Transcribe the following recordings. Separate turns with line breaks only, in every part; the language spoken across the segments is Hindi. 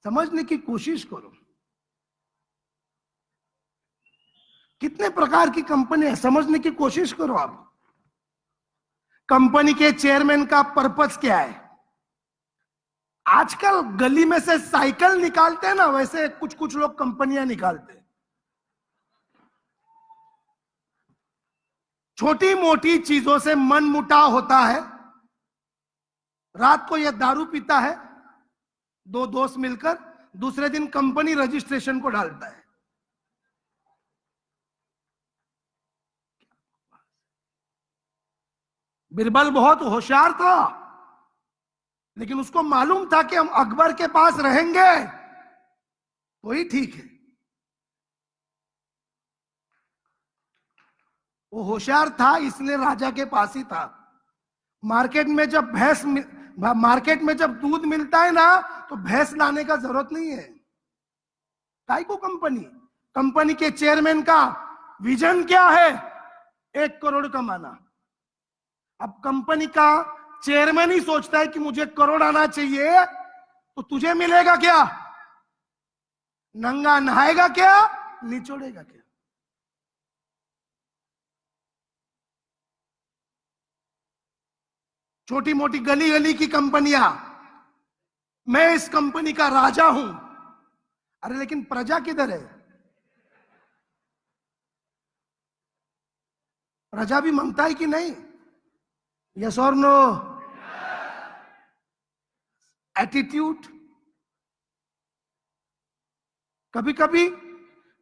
समझने की कोशिश करो। कितने प्रकार की कंपनी है, समझने की कोशिश करो आप। कंपनी के चेयरमैन का पर्पस क्या है? आजकल गली में से साइकिल निकालते हैं ना, वैसे कुछ कुछ लोग कंपनियां निकालते हैं। छोटी मोटी चीजों से मन मुटाव होता है। रात को यह दारू पीता है, दो दोस्त मिलकर, दूसरे दिन कंपनी रजिस्ट्रेशन को डालता है। बिरबल बहुत होशियार था, लेकिन उसको मालूम था कि हम अकबर के पास रहेंगे तो ही ठीक है। वो होशियार था इसलिए राजा के पास ही था। मार्केट में जब दूध मिलता है ना, तो भैंस लाने का जरूरत नहीं है। काई को कंपनी के चेयरमैन का विजन क्या है? 1 करोड़ कमाना। अब कंपनी का चेयरमैन ही सोचता है कि मुझे करोड़ आना चाहिए, तो तुझे मिलेगा क्या? नंगा नहाएगा क्या, निचोड़ेगा क्या? छोटी मोटी गली गली की कंपनियां, मैं इस कंपनी का राजा हूं। अरे लेकिन प्रजा किधर है? प्रजा भी मांगता है कि नहीं? यस और नो? एटीट्यूड। कभी कभी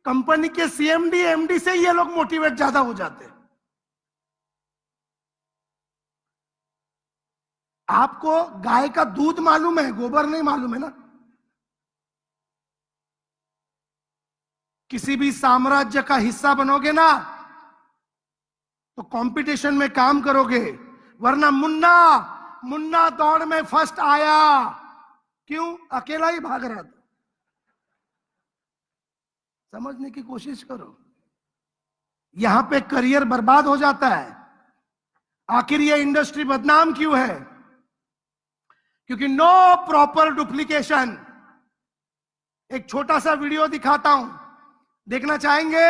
कंपनी के सीएमडी एमडी से ये लोग मोटिवेट ज्यादा हो जाते हैं। आपको गाय का दूध मालूम है, गोबर नहीं मालूम है ना? किसी भी साम्राज्य का हिस्सा बनोगे ना, तो कंपटीशन में काम करोगे, वरना मुन्ना मुन्ना दौड़ में फर्स्ट आया, क्यों? अकेला ही भाग रहा था। समझने की कोशिश करो। यहां पे करियर बर्बाद हो जाता है। आखिर ये इंडस्ट्री बदनाम क्यों है? क्योंकि नो प्रॉपर डुप्लीकेशन। एक छोटा सा वीडियो दिखाता हूं, देखना चाहेंगे?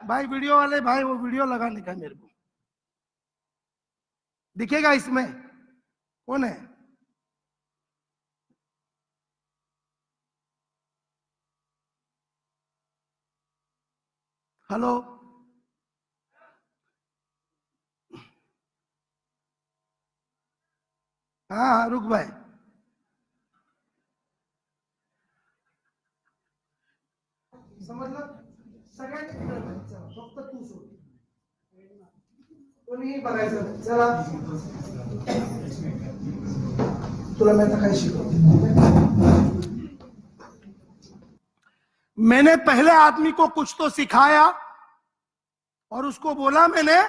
भाई वीडियो वाले भाई, वो वीडियो लगाने का मेरे को दिखेगा इसमें? कौन है? हेलो? हाँ रुक भाई। समजलं? सगळ्यांनी फक्त तू सोड, कोणीही बघायचं। चला तुला मैं काय शिकवतो। मैंने पहले आदमी को कुछ तो सिखाया और उसको बोला मैंने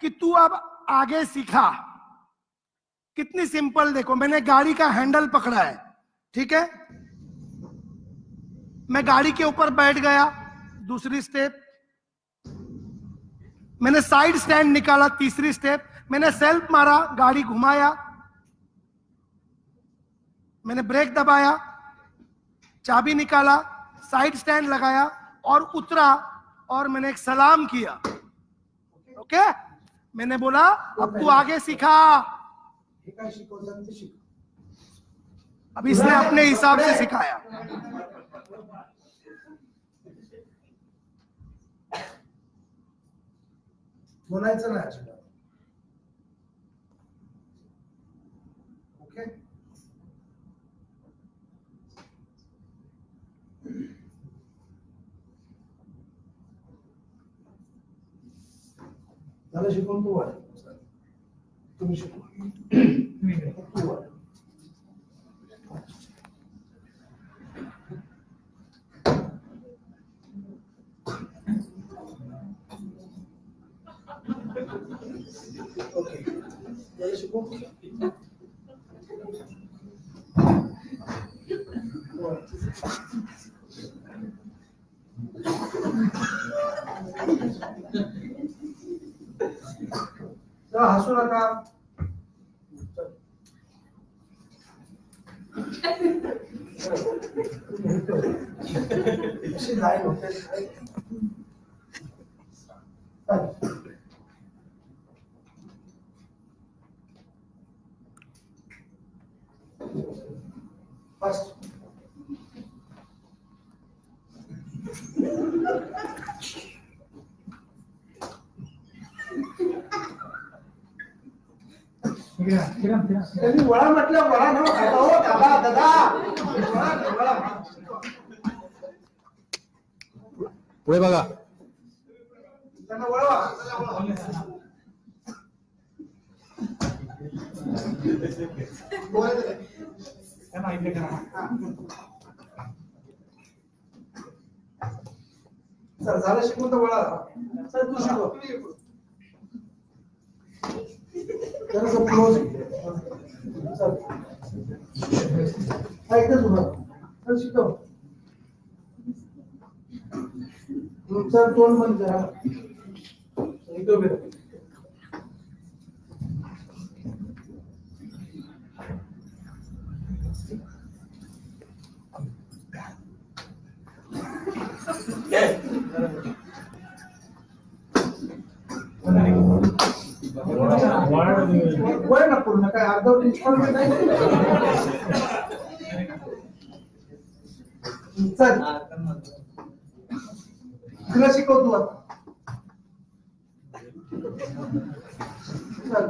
कि तू अब आगे सिखा। कितनी सिंपल, देखो मैंने गाड़ी का हैंडल पकड़ा है, ठीक है? मैं गाड़ी के ऊपर बैठ गया, दूसरी स्टेप। मैंने साइड स्टैंड निकाला, तीसरी स्टेप। मैंने सेल्फ मारा, गाड़ी घुमाया। मैंने ब्रेक दबाया, चाबी निकाला, साइड स्टैंड लगाया और उतरा, और मैंने एक सलाम किया। ओके? मैंने बोला अब तू आगे सिखा। अब इसने अपने हिसाब से सिखाया। बोलायचं ना अजिबात। ओके? झालं शिकवून? तू वाढ, तुम्ही शिकवा, तू वाढ। ओके, झालं शिकवून? हसू नका। लाइन होते फर्स्ट वडा म्हटलं वडा न खाता हो दादा दादा
पुढे बघा.
त्यांना वळवा सर झालं शिकून तर वळा सर तू शिकव जरा क्लोज सर ऐकतच उभा सर शिकव सर तोंड बंद करा इथं उभे वय ना पूर्ण काय अर्धवट इंच पण नाही चल तुला शिकव तू आता चल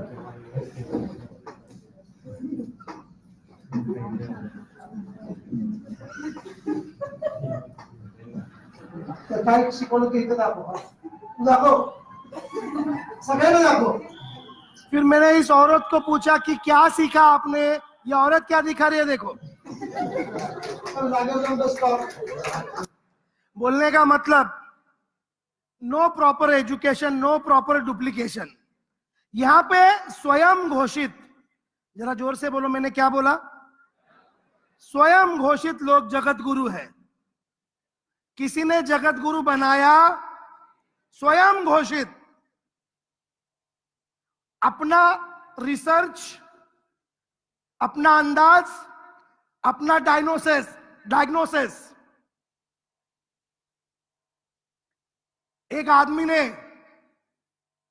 काय शिकवलं ते इथं दाखव तू दाखव सगळ्यांना दाखव फिर मैंने इस औरत को पूछा कि क्या सीखा आपने ये औरत क्या दिखा रही है देखो बोलने का मतलब no proper education no proper duplication यहां पे स्वयं घोषित जरा जोर से बोलो मैंने क्या बोला स्वयं घोषित लोग जगत गुरु है किसी ने जगत गुरु बनाया स्वयं घोषित अपना रिसर्च अपना अंदाज अपना डायग्नोसिस एक आदमी ने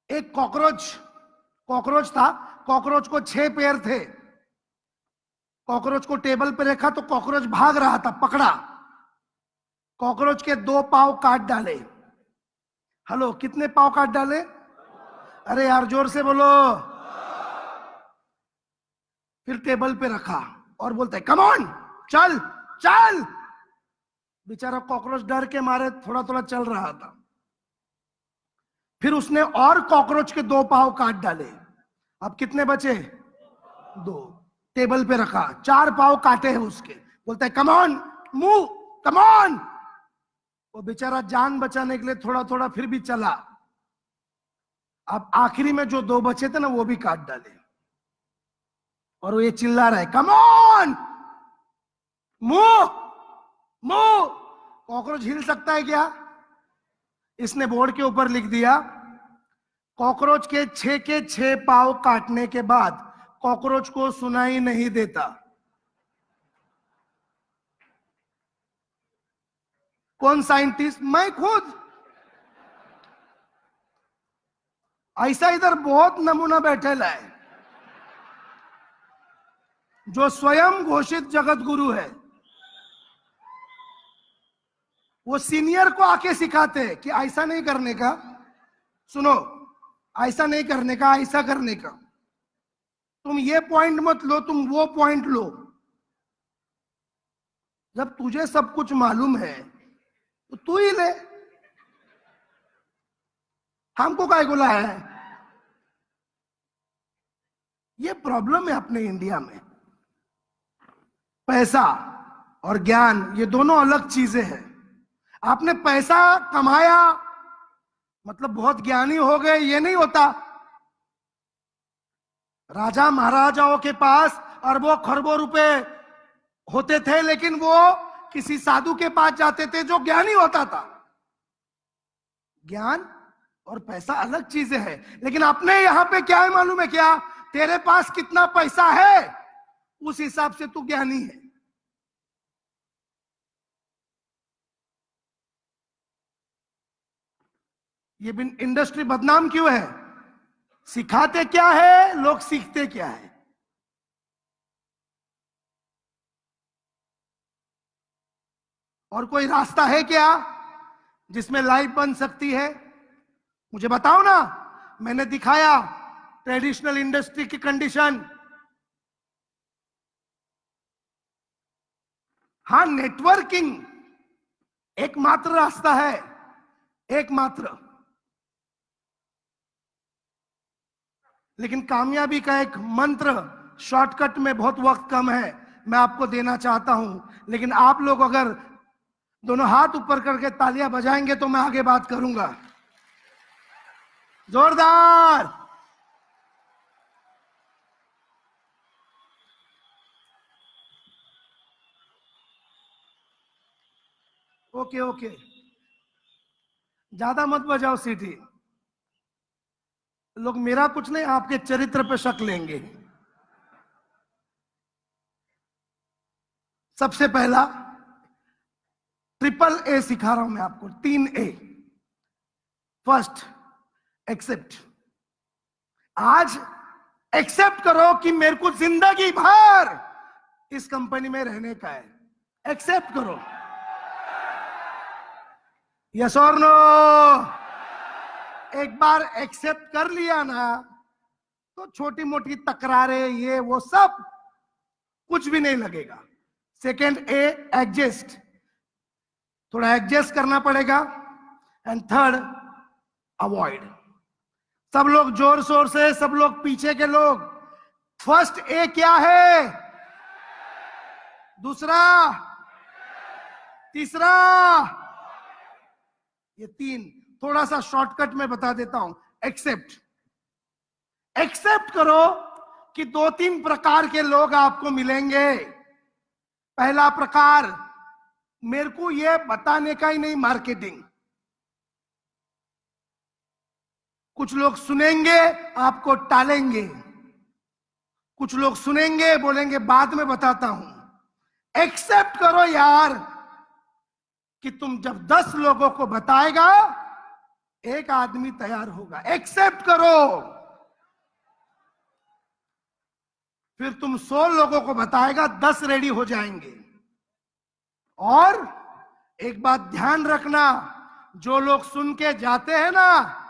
एक कॉकरोच था कॉकरोच को 6 पैर थे कॉकरोच को टेबल पे रखा तो कॉकरोच भाग रहा था पकड़ा कॉकरोच के 2 पांव काट डाले हेलो कितने पांव काट डाले अरे यार जोर से बोलो फिर टेबल पे रखा और बोलते कम ऑन चल चल बेचारा कॉकरोच डर के मारे थोड़ा थोड़ा चल रहा था फिर उसने और कॉकरोच के 2 पांव काट डाले अब कितने बचे 2 टेबल पे रखा 4 पांव काटे हैं उसके बोलता है come on move come on वो बेचारा जान बचाने के लिए थोड़ा थोड़ा फिर भी चला अब आखिरी में जो 2 बचे थे ना वो भी काट डाले और वो ये चिल्ला रहा है come on move move cockroach हिल सकता है क्या इसने बोर्ड के ऊपर लिख दिया कॉकरोच के 6 के 6 पांव काटने के बाद कॉकरोच को सुनाई नहीं देता कौन साइंटिस्ट मैं खुद ऐसा इधर बहुत नमूना बैठेला है जो स्वयं घोषित जगत गुरु है वो सीनियर को आके सिखाते हैं कि ऐसा नहीं करने का सुनो ऐसा नहीं करने का ऐसा करने का तुम ये पॉइंट मत लो तुम वो पॉइंट लो जब तुझे सब कुछ मालूम है तो तू ही ले हमको काय बोला है ये प्रॉब्लम है अपने इंडिया में पैसा और ज्ञान ये दोनों अलग चीजें हैं आपने पैसा कमाया मतलब बहुत ज्ञानी हो गए ये नहीं होता राजा महाराजाओं के पास अरबों खरबों रुपए होते थे लेकिन वो किसी साधु के पास जाते थे जो ज्ञानी होता था ज्ञान और पैसा अलग चीजें हैं लेकिन अपने यहां पे क्या है मालूम है क्या तेरे पास कितना पैसा है उस हिसाब से तू ज्ञानी है ये इंडस्ट्री बदनाम क्यों है? सिखाते क्या है, लोग सीखते क्या है? और कोई रास्ता है क्या जिसमें लाइफ बन सकती है? मुझे बताओ ना। मैंने दिखाया ट्रेडिशनल इंडस्ट्री की कंडीशन। हाँ, नेटवर्किंग एकमात्र रास्ता है, एकमात्र। लेकिन कामयाबी का एक मंत्र शॉर्टकट में, बहुत वक्त कम है, मैं आपको देना चाहता हूं। लेकिन आप लोग अगर दोनों हाथ ऊपर करके तालियां बजाएंगे तो मैं आगे बात करूंगा। जोरदार। ओके ओके, ज्यादा मत बजाओ सीटी। लोग मेरा कुछ नहीं, आपके चरित्र पे शक लेंगे। सबसे पहला ट्रिपल ए सिखा रहा हूं मैं आपको, 3 ए। First, accept. आज एक्सेप्ट करो कि मेरे को जिंदगी भर इस कंपनी में रहने का है। एक्सेप्ट करो। यस और नो? एक बार एक्सेप्ट कर लिया ना तो छोटी मोटी तकरारें, ये वो सब कुछ भी नहीं लगेगा। सेकेंड ए, एडजस्ट। थोड़ा एडजस्ट करना पड़ेगा। And third, avoid. सब लोग जोर शोर से, सब लोग पीछे के लोग। फर्स्ट ए क्या है? दूसरा, तीसरा, ये 3 थोड़ा सा शॉर्टकट में बता देता हूं। एक्सेप्ट। एक्सेप्ट करो कि 2-3 प्रकार के लोग आपको मिलेंगे। पहला प्रकार, मेरे को ये बताने का ही नहीं, मार्केटिंग। कुछ लोग सुनेंगे, आपको टालेंगे। कुछ लोग सुनेंगे, बोलेंगे बाद में बताता हूं। एक्सेप्ट करो यार कि तुम जब 10 लोगों को बताएगा, एक आदमी तैयार होगा। एक्सेप्ट करो। फिर तुम 100 लोगों को बताएगा, 10 रेडी हो जाएंगे। और एक बात ध्यान रखना, जो लोग सुन के जाते हैं ना,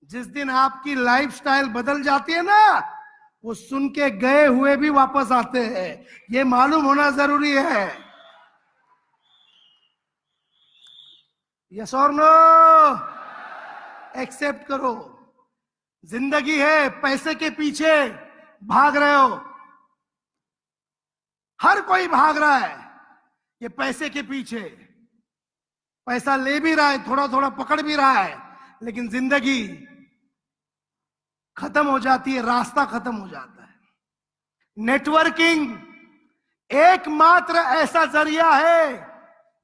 जिस दिन आपकी लाइफस्टाइल बदल जाती है ना, वो सुन के गए हुए भी वापस आते हैं। ये मालूम होना जरूरी है। यस और नो? एक्सेप्ट करो। जिंदगी है, पैसे के पीछे भाग रहे हो। हर कोई भाग रहा है ये पैसे के पीछे। पैसा ले भी रहा है, थोड़ा थोड़ा पकड़ भी रहा है, लेकिन जिंदगी खत्म हो जाती है, रास्ता खत्म हो जाता है। नेटवर्किंग एकमात्र ऐसा जरिया है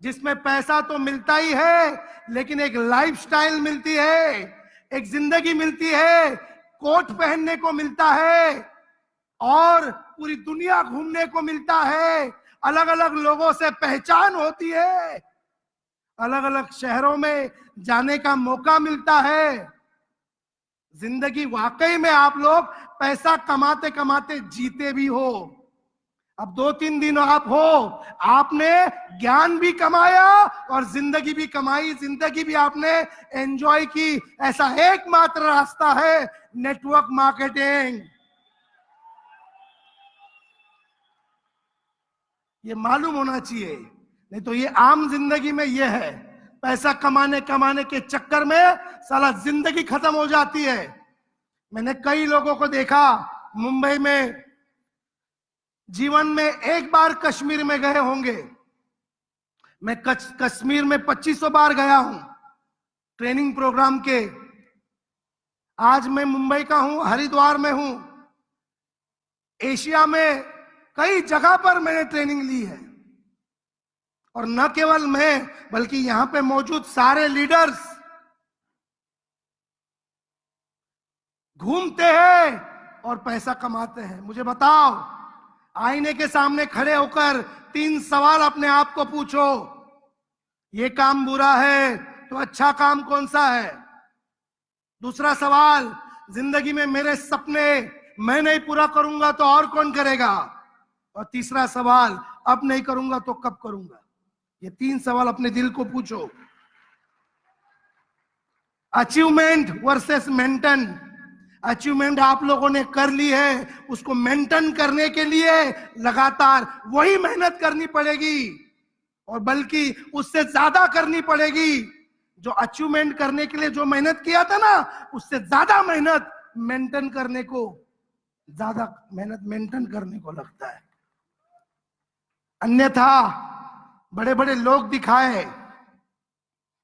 जिसमें पैसा तो मिलता ही है, लेकिन एक लाइफस्टाइल मिलती है, एक जिंदगी मिलती है, कोट पहनने को मिलता है और पूरी दुनिया घूमने को मिलता है। अलग अलग लोगों से पहचान होती है, अलग अलग शहरों में जाने का मौका मिलता है। जिंदगी वाकई में आप लोग पैसा कमाते कमाते जीते भी हो। अब 2-3 दिन आप हो, आपने ज्ञान भी कमाया और जिंदगी भी कमाई, जिंदगी भी आपने एंजॉय की। ऐसा एकमात्र रास्ता है नेटवर्क मार्केटिंग। ये मालूम होना चाहिए, नहीं तो ये आम जिंदगी में ये है, पैसा कमाने कमाने के चक्कर में साला जिंदगी खत्म हो जाती है। मैंने कई लोगों को देखा मुंबई में, जीवन में एक बार कश्मीर में गए होंगे। मैं कश्मीर में 2500 बार गया हूं ट्रेनिंग प्रोग्राम के। आज मैं मुंबई का हूं, हरिद्वार में हूं। एशिया में कई जगह पर मैंने ट्रेनिंग ली है, और न केवल मैं बल्कि यहां पे मौजूद सारे लीडर्स घूमते हैं और पैसा कमाते हैं। मुझे बताओ, आईने के सामने खड़े होकर 3 सवाल अपने आप को पूछो। ये काम बुरा है तो अच्छा काम कौन सा है? दूसरा सवाल, जिंदगी में मेरे सपने मैं नहीं पूरा करूंगा तो और कौन करेगा? और तीसरा सवाल, अब नहीं करूंगा तो कब करूंगा? ये 3 सवाल अपने दिल को पूछो। Achievement versus maintain. अचीवमेंट आप लोगों ने कर ली है, उसको मेंटेन करने के लिए लगातार वही मेहनत करनी पड़ेगी, और बल्कि उससे ज्यादा करनी पड़ेगी। जो अचीवमेंट करने के लिए जो मेहनत किया था ना, उससे ज्यादा मेहनत मेंटेन करने को, ज्यादा मेहनत मेंटेन करने को लगता है। अन्यथा बड़े बड़े लोग दिखाए,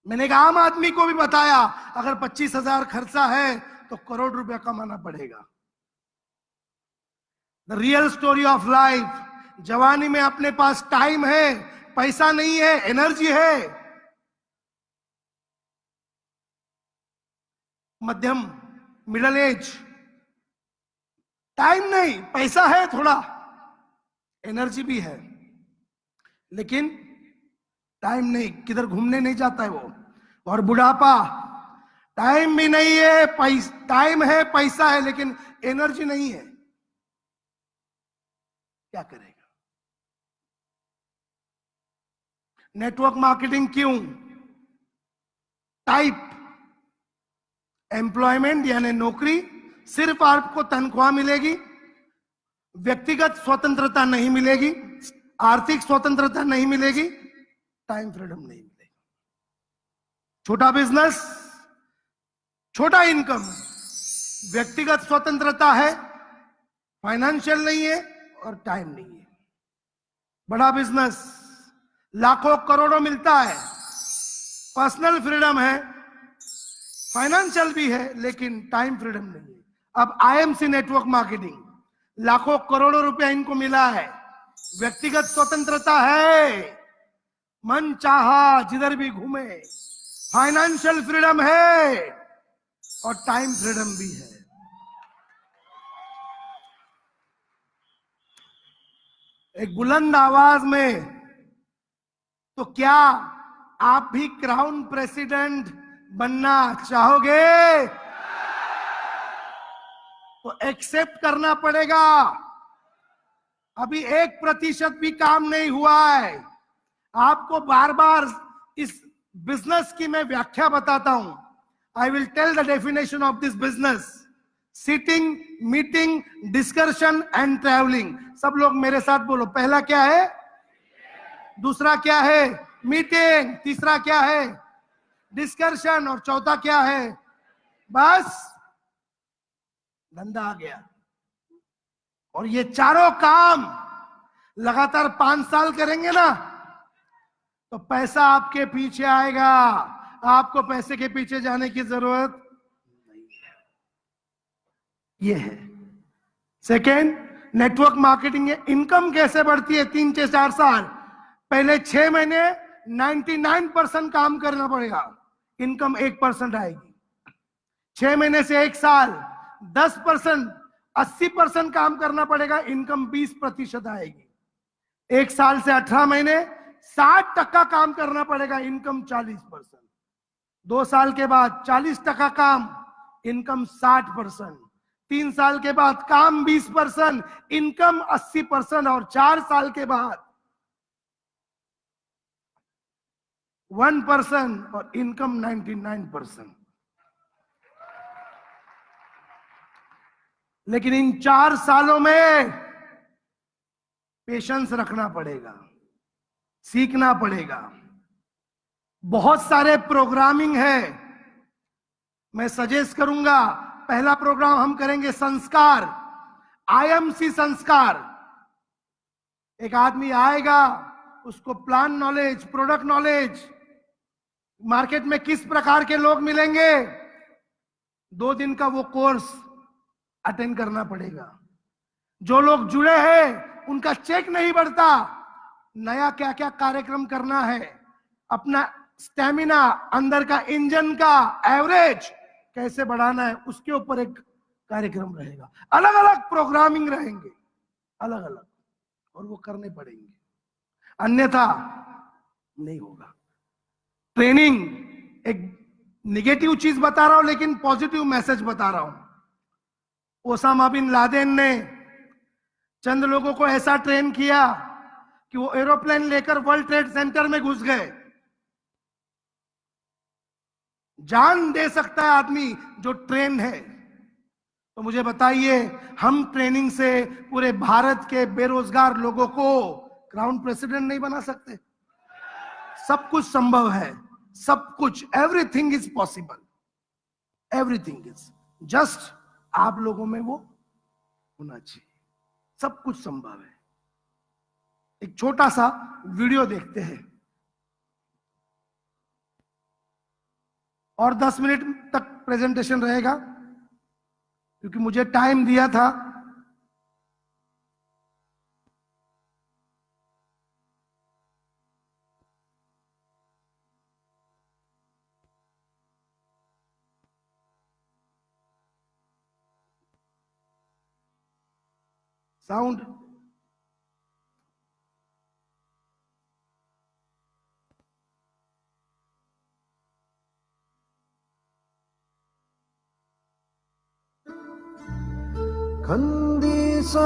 मैंने एक आम आदमी को भी बताया, अगर 25,000 खर्चा है तो करोड़ रुपया कमाना पड़ेगा। The real story of life. जवानी में अपने पास टाइम है, पैसा नहीं है, एनर्जी है। मध्यम मिडिल एज, टाइम नहीं, पैसा है थोड़ा, एनर्जी भी है, लेकिन टाइम नहीं, किधर घूमने नहीं जाता है वो। और बुढ़ापा, टाइम भी नहीं है, टाइम है, पैसा है, लेकिन एनर्जी नहीं है, क्या करेगा? नेटवर्क मार्केटिंग क्यों? टाइप एम्प्लॉयमेंट यानी नौकरी, सिर्फ आपको तनख्वाह मिलेगी, व्यक्तिगत स्वतंत्रता नहीं मिलेगी, आर्थिक स्वतंत्रता नहीं मिलेगी, टाइम फ्रीडम नहीं मिलेगी। छोटा बिजनेस, छोटा इनकम, व्यक्तिगत स्वतंत्रता है, फाइनेंशियल नहीं है और टाइम नहीं है। बड़ा बिजनेस लाखों करोड़ों मिलता है, पर्सनल फ्रीडम है, फाइनेंशियल भी है, लेकिन टाइम फ्रीडम नहीं है। अब आईएमसी नेटवर्क मार्केटिंग, लाखों करोड़ों रुपया इनको मिला है, व्यक्तिगत स्वतंत्रता है, मन चाहा जिधर भी घूमे, फाइनेंशियल फ्रीडम है और टाइम फ्रीडम भी है। एक बुलंद आवाज में, तो क्या आप भी क्राउन प्रेसिडेंट बनना चाहोगे? तो एक्सेप्ट करना पड़ेगा। अभी 1% भी काम नहीं हुआ है। आपको बार बार इस बिजनेस की मैं व्याख्या बताता हूं। I will tell the definition of this business. Sitting, meeting, discussion and travelling. सब लोग मेरे साथ बोलो, पहला क्या है? दूसरा क्या है? मीटिंग। तीसरा क्या है? डिस्कशन। और चौथा क्या है? बस धंधा आ गया। और ये चारों काम लगातार 5 साल करेंगे ना, तो पैसा आपके पीछे आएगा। आपको पैसे के पीछे जाने की जरूरत नहीं है। ये है सेकेंड, नेटवर्क मार्केटिंग। इनकम कैसे बढ़ती है 3 से 4 साल? पहले 6 महीने 99% काम करना पड़ेगा, इनकम 1% आएगी। 6 महीने से 1 साल 10%, 80% काम करना पड़ेगा, इनकम 20% आएगी। 1 साल से 18 महीने 60% काम करना पड़ेगा, इनकम 40%। 2 साल के बाद 40% काम, इनकम 60%। 3 साल के बाद काम 20%, इनकम 80%। और 4 साल के बाद 1% और इनकम 99%। लेकिन इन 4 सालों में पेशेंस रखना पड़ेगा, सीखना पड़ेगा। बहुत सारे प्रोग्रामिंग है, मैं सजेस्ट करूंगा। पहला प्रोग्राम हम करेंगे संस्कार, आईएमसी संस्कार। एक आदमी आएगा, उसको plan knowledge, product knowledge, market में किस प्रकार के लोग मिलेंगे, 2 दिन का वो कोर्स अटेंड करना पड़ेगा। जो लोग जुड़े हैं उनका चेक नहीं बढ़ता। नया क्या क्या कार्यक्रम करना है, अपना स्टेमिना, अंदर का इंजन का एवरेज कैसे बढ़ाना है, उसके ऊपर एक कार्यक्रम रहेगा। अलग अलग प्रोग्रामिंग रहेंगे, अलग अलग, और वो करने पड़ेंगे, अन्यथा नहीं होगा। ट्रेनिंग, एक निगेटिव चीज बता रहा हूं लेकिन पॉजिटिव मैसेज बता रहा हूं। ओसामा बिन लादेन ने चंद लोगों को ऐसा ट्रेन किया कि वो एरोप्लेन लेकर वर्ल्ड ट्रेड सेंटर में घुस गए। जान दे सकता है आदमी जो ट्रेन है। तो मुझे बताइए, हम ट्रेनिंग से पूरे भारत के बेरोजगार लोगों को क्राउन प्रेसिडेंट नहीं बना सकते? सब कुछ संभव है, सब कुछ, everything is possible, everything is, just आप लोगों में वो होना चाहिए। सब कुछ संभव है। एक छोटा सा वीडियो देखते हैं और 10 मिनट तक प्रेजेंटेशन रहेगा क्योंकि मुझे टाइम दिया था। साउंड
खंदीसा